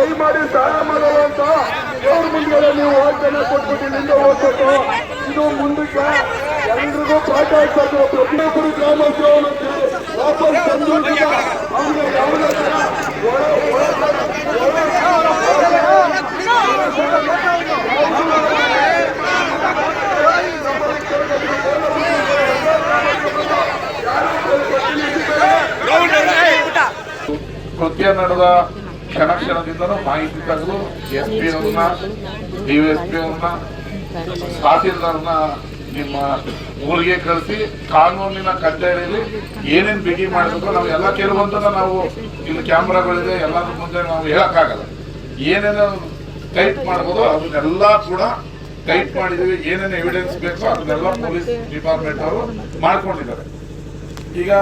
ದಯಮಾಡಿ ಸಹಾಯ ಮಾಡಲ್ಲ ಅಂತ ದೇವ್ರ ಮುಂದೆ ನೀವು ವಾಗ್ದಾನ ಕೊಟ್ಬಿಟ್ಟು ಇಲ್ಲಿಂದ ಹೋಗ್ಬೇಕು. ಇದು ಮುಂದಕ್ಕೆ ಎಲ್ರಿಗೂ ಪಾಠ ಆಗ್ಬೇಕು. ಪ್ರತಿಯೊಬ್ಬರು ಗ್ರಾಮಸ್ಥರು ವಾಪಸ್ ತಂದು ಅವ್ರಿಗೆ ಯಾವುದೇ ತರ ಕೃತ್ಯ ನಡೆದ ಕ್ಷಣದಿಂದಲೂ ಮಾಹಿತಿ ತೆಗೆದು SP ಅವ್ರನ್ನ, DSP ಅವ್ರನ್ನ, ತಹಸೀಲ್ದಾರ್ನ ನಿಮ್ಮ ಊರಿಗೆ ಕಳಿಸಿ ಕಾನೂನಿನ ಕಟ್ಟೆಯಲ್ಲಿ ಏನೇನು ಬಿಗಿ ಮಾಡಬೇಕು ನಾವು ಎಲ್ಲ ಕೆಲವೊಂದನ್ನ ನಾವು ಇಲ್ಲಿ ಕ್ಯಾಮ್ರಾಗಳಿದೆ ಎಲ್ಲಾದ್ರ ಮುಂದೆ ನಾವು ಹೇಳಕ್ಕಾಗಲ್ಲ. ಏನೇನು ಟೈಪ್ ಮಾಡ್ಬೋದು ಅದನ್ನೆಲ್ಲ ಕೂಡ ಟೈಪ್ ಮಾಡಿದೀವಿ. ಏನೇನು ಎವಿಡೆನ್ಸ್ ಬೇಕೋ ಅದನ್ನೆಲ್ಲ ಪೊಲೀಸ್ ಡಿಪಾರ್ಟ್ಮೆಂಟ್ ಅವರು ಮಾಡ್ಕೊಂಡಿದ್ದಾರೆ. ಈಗ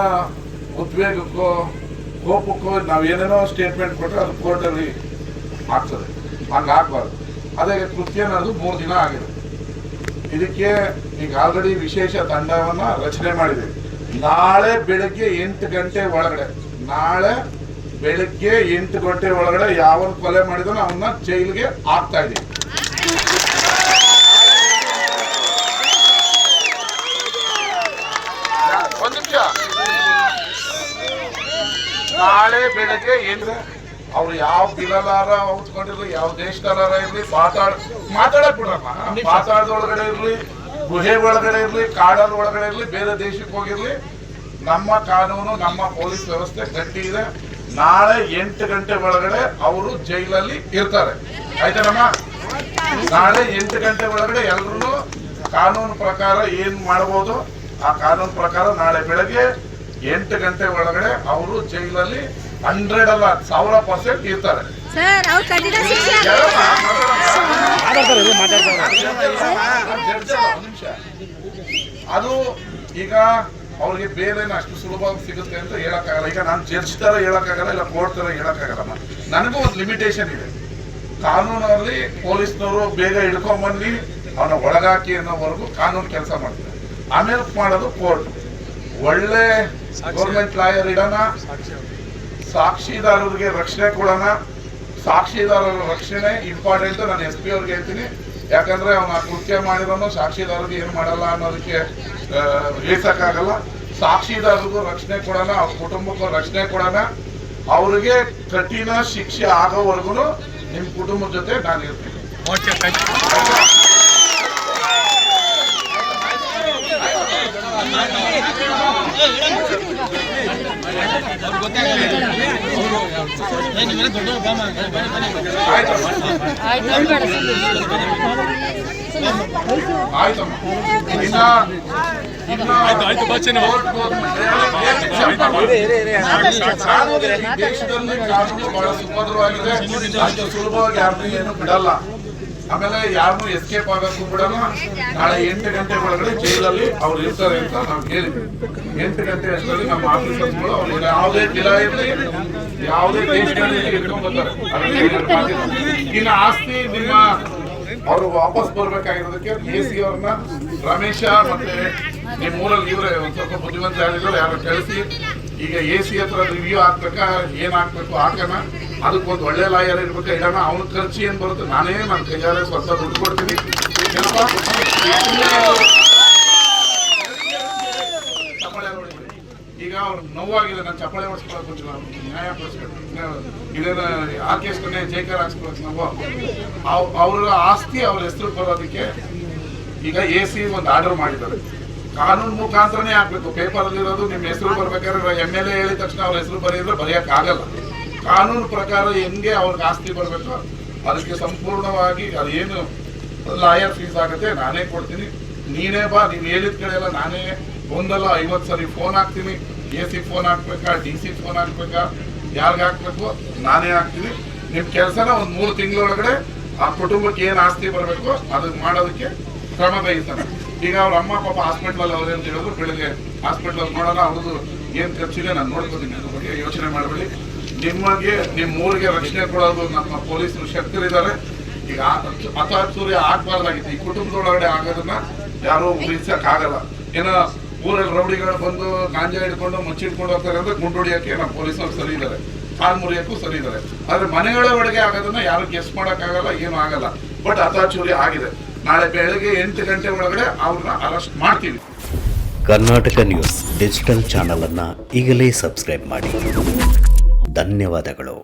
ಉದ್ವೇಗಕ್ಕೋ ಕೋಪಕ್ಕೋ ನಾವು ಏನೇನೋ ಸ್ಟೇಟ್ಮೆಂಟ್ ಕೊಟ್ಟರೆ ಅದು ಕೋರ್ಟಲ್ಲಿ ಆಗ್ತದೆ, ಹಂಗಾಗಬಾರ್ದು. ಅದೇ ಕೃತ್ಯ ನಡೆದು 3 ದಿನ ಆಗಿದೆ. ಇದಕ್ಕೆ ಈಗ ಆಲ್ರೆಡಿ ವಿಶೇಷ ತಂಡವನ್ನ ರಚನೆ ಮಾಡಿದ್ದೀವಿ. ನಾಳೆ ಬೆಳಗ್ಗೆ 8 ಗಂಟೆ ಒಳಗಡೆ ಯಾವನ್ ಕೊಲೆ ಮಾಡಿದನೋ ಅವನ್ನ ಜೈಲಿಗೆ ಹಾಕ್ತಾ ಇದೀವಿ. ಒಂದ್ ನಿಮಿಷ, ನಾಳೆ ಬೆಳಗ್ಗೆ ಅವ್ರು ಯಾವ ಬಿಲಲಾರ ಹೊತ್ಕೊಂಡಿರ್ಲಿ, ಯಾವ ದೇಶದಲ್ಲಾರ ಇರ್ಲಿ, ಮಾತಾಡಕ್ ಬಿಡ್ರಮ್ಮ. ಮಾತಾಡದ ಒಳಗಡೆ ಇರ್ಲಿ, ಗುಹೆ ಒಳಗಡೆ ಇರ್ಲಿ, ಕಾಡಲ್ ಒಳಗಡೆ ಇರ್ಲಿ, ಬೇರೆ ದೇಶಕ್ಕೆ ಹೋಗಿರ್ಲಿ, ನಮ್ಮ ಕಾನೂನು ನಮ್ಮ ಪೊಲೀಸ್ ವ್ಯವಸ್ಥೆ ಗಟ್ಟಿ ಇದೆ. ನಾಳೆ 8 ಗಂಟೆ ಒಳಗಡೆ ಅವರು ಜೈಲಲ್ಲಿ ಇರ್ತಾರೆ. ಆಯ್ತಾನಮ್ಮ? ನಾಳೆ 8 ಗಂಟೆ ಒಳಗಡೆ ಎಲ್ರು ಕಾನೂನು ಪ್ರಕಾರ ಏನ್ ಮಾಡಬಹುದು ಆ ಕಾನೂನು ಪ್ರಕಾರ ನಾಳೆ ಬೆಳಗ್ಗೆ 8 ಗಂಟೆ ಒಳಗಡೆ ಅವರು ಜೈಲಲ್ಲಿ 100 ಅಲ್ಲ 1000% ಇರ್ತಾರೆ. ಅದು ಈಗ ಅವ್ರಿಗೆ ಬೇರೆ ಅಷ್ಟು ಸುಲಭವಾಗಿ ಸಿಗುತ್ತೆ ಅಂತ ಹೇಳಕ್ಕಾಗಲ್ಲ. ಈಗ ನಾನು ಜಡ್ಜ್ ತರ ಹೇಳಕ್ಕಾಗಲ್ಲ, ಇಲ್ಲ ಕೋರ್ಟ್ ತರ ಹೇಳಕ್ಕಾಗಲ್ಲ. ನನಗೂ ಒಂದು ಲಿಮಿಟೇಷನ್ ಇದೆ. ಕಾನೂನಲ್ಲಿ ಪೊಲೀಸ್ನವರು ಬೇಗ ಹಿಡ್ಕೊಂಡ್ಬಂದು ಅವನ ಒಳಗಾಕಿ ಅನ್ನೋವರೆಗೂ ಕಾನೂನು ಕೆಲಸ ಮಾಡ್ತಾರೆ. ಆಮೇಲೆ ಮಾಡೋದು ಕೋರ್ಟ್. ಒಳ್ಳೆ ಗೌರ್ಮೆಂಟ್ ಲಾಯರ್ ಇಡೋಣ, ಸಾಕ್ಷಿದಾರರಿಗೆ ರಕ್ಷಣೆ ಕೊಡೋಣ. ಸಾಕ್ಷಿದಾರರ ರಕ್ಷಣೆ ಇಂಪಾರ್ಟೆಂಟ್. ನಾನು SP ಅವ್ರಿಗೆ ಹೇಳ್ತೀನಿ, ಯಾಕಂದ್ರೆ ಅವನ ಕೃತ್ಯ ಮಾಡಿರೋನು ಸಾಕ್ಷಿದಾರರಿಗೆ ಏನು ಮಾಡಲ್ಲ ಅನ್ನೋದಕ್ಕೆ ಹೇಳ್ಸಕ್ಕಾಗಲ್ಲ. ಸಾಕ್ಷಿದಾರರಿಗೂ ರಕ್ಷಣೆ ಕೊಡೋಣ, ಅವ್ರ ಕುಟುಂಬಕ್ಕೂ ರಕ್ಷಣೆ ಕೊಡೋಣ. ಅವ್ರಿಗೆ ಕಠಿಣ ಶಿಕ್ಷೆ ಆಗೋವರೆಗೂ ನಿಮ್ಮ ಕುಟುಂಬದ ಜೊತೆ ನಾನು ಇರ್ತೀನಿ. ದೇಶದಲ್ಲಿ ಕಾನೂನು ಬಹಳ ಸುಭದ್ರವಾಗಿದೆ. ಅಷ್ಟು ಸುಲಭವಾಗಿ ಯಾರನ್ನೂ ಬಿಡಲ್ಲ. ಆಮೇಲೆ ಯಾರನ್ನು ಎಸ್ಕೇಪ್ ಆಗಕ್ಕೂ ಬಿಡಲ್ಲ. ನಾಳೆ 8 ಗಂಟೆ ಒಳಗಡೆ ಜೈಲಲ್ಲಿ ಅವ್ರು ಇರ್ತಾರೆ ಅಂತ ನಾವು ಹೇಳಿದ್ವಿ. 8 ಗಂಟೆ ಅಷ್ಟರಲ್ಲಿ ನಮ್ಮ ಆಫೀಸರ್ಸ್ಗಳು ಅವ್ರಿಗೆ ಯಾವುದೇ ಜಿಲ್ಲಾ ಇರಲಿ, ಯಾವುದೇ ದೇಶದಲ್ಲಿ ಇಟ್ಕೊಂಡ್ ಬರ್ತಾರೆ. ಇನ್ನು ಆಸ್ತಿ ನಿಮ್ಮ ಅವರು ವಾಪಸ್ ಬರ್ಬೇಕಾಗಿರೋದಕ್ಕೆ AC ಅವ್ರನ್ನ, ರಮೇಶ ಮತ್ತೆ ನಿಮ್ಮ ಊರಲ್ಲಿ ಇವರೇ ಒಂದ್ ಸ್ವಲ್ಪ ಬುದ್ಧಿವಂತ ಹೇಳಿದ್ರು, ಯಾರು ಕಳಿಸಿ ಈಗ AC ಹತ್ರ ರಿವ್ಯೂ ಹಾಕ್ಬೇಕಾ, ಏನ್ ಹಾಕ್ಬೇಕು ಹಾಕೋಣ. ಅದಕ್ಕೊಂದು ಒಳ್ಳೆ ಲಾಯರ್ ಇರ್ಬೇಕು, ಇಡೋಣ. ಅವನ ಖರ್ಚು ಏನ್ ಬರುತ್ತೆ ನನ್ನ ಕೈಯಾರೆ ಸ್ವಲ್ಪ ದುಡ್ಡು ಕೊಡ್ತೀನಿ. ಚಪ್ಪಾಳೆ ಹೊಡಿತೀವಿ. ಈಗ ಅವ್ರು ನೋವಾಗಿದೆ, ನಾನು ಚಪ್ಪಾಳೆ ಹೊಡ್ಸ್ಕೊಳಕ್ ಬಂದಿಲ್ಲ, ನ್ಯಾಯ ಪಡಿಸ್ಬೇಕು. ಇದೇನ ಆರ್ಕೆಸ್ಟ್ರನೇ ಜೈಕಾರ ಹಾಕ್ಸ್ಕೊಳಕ್ ನಾವು ಅವ್ರ ಆಸ್ತಿ ಅವ್ರ ಹೆಸರು ಬರೋದಕ್ಕೆ ಈಗ AC ಒಂದು ಆರ್ಡರ್ ಮಾಡಿದ್ದಾರೆ. ಕಾನೂನು ಮುಖಾಂತರನೇ ಹಾಕ್ಬೇಕು. ಪೇಪರ್ ಅಲ್ಲಿ ಇರೋದು ನಿಮ್ಮ ಹೆಸರು ಬರ್ಬೇಕಾದ್ರೆ MLA ಹೇಳಿದ ತಕ್ಷಣ ಅವ್ರ ಹೆಸರು ಬರೆಯಿದ್ರೆ ಬರೆಯಕ್ ಆಗಲ್ಲ. ಕಾನೂನು ಪ್ರಕಾರ ಹೆಂಗೆ ಅವ್ರಿಗೆ ಆಸ್ತಿ ಬರ್ಬೇಕು ಅದಕ್ಕೆ ಸಂಪೂರ್ಣವಾಗಿ ಅದೇನು ಲಾಯರ್ ಫೀಸ್ ಆಗುತ್ತೆ ನಾನೇ ಕೊಡ್ತೀನಿ. ನೀನೇ ಬಾ, ನೀನ್ ಹೇಳಿದ ಕಡೆ ಎಲ್ಲ ನಾನೇ ಒಂದಲ್ಲ 50 ಸರಿ ಫೋನ್ ಹಾಕ್ತೀನಿ. AC ಫೋನ್ ಹಾಕ್ಬೇಕಾ, DC ಫೋನ್ ಹಾಕ್ಬೇಕಾ, ಯಾರಿಗೆ ಹಾಕ್ಬೇಕು ನಾನೇ ಹಾಕ್ತೀನಿ. ನಿಮ್ ಕೆಲಸನ ಒಂದ್ 3 ತಿಂಗಳೊಳಗಡೆ ಆ ಕುಟುಂಬಕ್ಕೆ ಏನ್ ಆಸ್ತಿ ಬರ್ಬೇಕು ಅದನ್ನ ಮಾಡೋದಕ್ಕೆ ಕ್ರಮ ವಹಿಸ್ತಾನೆ. ಈಗ ಅವ್ರ ಅಮ್ಮ ಪಾಪ ಹಾಸ್ಪಿಟ್ಲಲ್ಲಿ ಅವ್ರೇನು ಹೇಳಿದ್ರು, ಬೆಳಿಗ್ಗೆ ಹಾಸ್ಪಿಟ್ಲಲ್ಲಿ ನೋಡೋಣ, ಅವ್ರದ್ದು ಏನ್ ಖರ್ಚಿದೆ ನಾನು ನೋಡ್ಕೋತೀನಿ, ಅದ್ರ ಬಗ್ಗೆ ಯೋಚನೆ ಮಾಡಬೇಡಿ. ನಿಮಗೆ ನಿಮ್ಮ ಊರಿಗೆ ರಕ್ಷಣೆ ಕೊಡೋದು ನಮ್ಮ ಪೊಲೀಸರು ಶಕ್ತರಿದ್ದಾರೆ. ಈಗ ಅತಾಚೂರ್ಯ ಆಗ್ಬಾರ್ದಾಗಿತ್ತು. ಈ ಕುಟುಂಬದೊಳಗಡೆ ಆಗೋದನ್ನ ಯಾರು ಉಳಿಸಕ್ ಆಗಲ್ಲ. ಏನೋ ಊರಲ್ಲಿ ರೌಡಿಗಳು ಬಂದು ಗಾಂಜಾ ಹಿಡ್ಕೊಂಡು ಮುಚ್ಚಿಡ್ಕೊಂಡು ಹೋಗ್ತಾರೆ ಅಂದ್ರೆ ಗುಂಡು ಹೊಡಿಯೋಕೆ ನಮ್ಮ ಪೊಲೀಸರು ಸರಿ ಇದ್ದಾರೆ. ಕಾಲ್ ಮುರಿಯಕ್ಕೂ ಸರಿ ಇದ್ದಾರೆ. ಆದ್ರೆ ಮನೆಗಳ ಒಳಗೆ ಆಗೋದನ್ನ ಯಾರು ಗೆಸ್ ಮಾಡೋಕ್ಕಾಗಲ್ಲ, ಏನು ಆಗಲ್ಲ. ಬಟ್ ಅತಾಚೂರಿ ಆಗಿದೆ. ನಾಳೆ ಬೆಳಗ್ಗೆ 8 ಗಂಟೆ ಒಳಗಡೆ ಅವ್ರನ್ನ ಅರೆಸ್ಟ್ ಮಾಡ್ತೀವಿ. ಕರ್ನಾಟಕ ನ್ಯೂಸ್ ಡಿಜಿಟಲ್ ಚಾನಲ್ ಅನ್ನು ಈಗಲೇ ಸಬ್ಸ್ಕ್ರೈಬ್ ಮಾಡಿ. ಧನ್ಯವಾದಗಳು.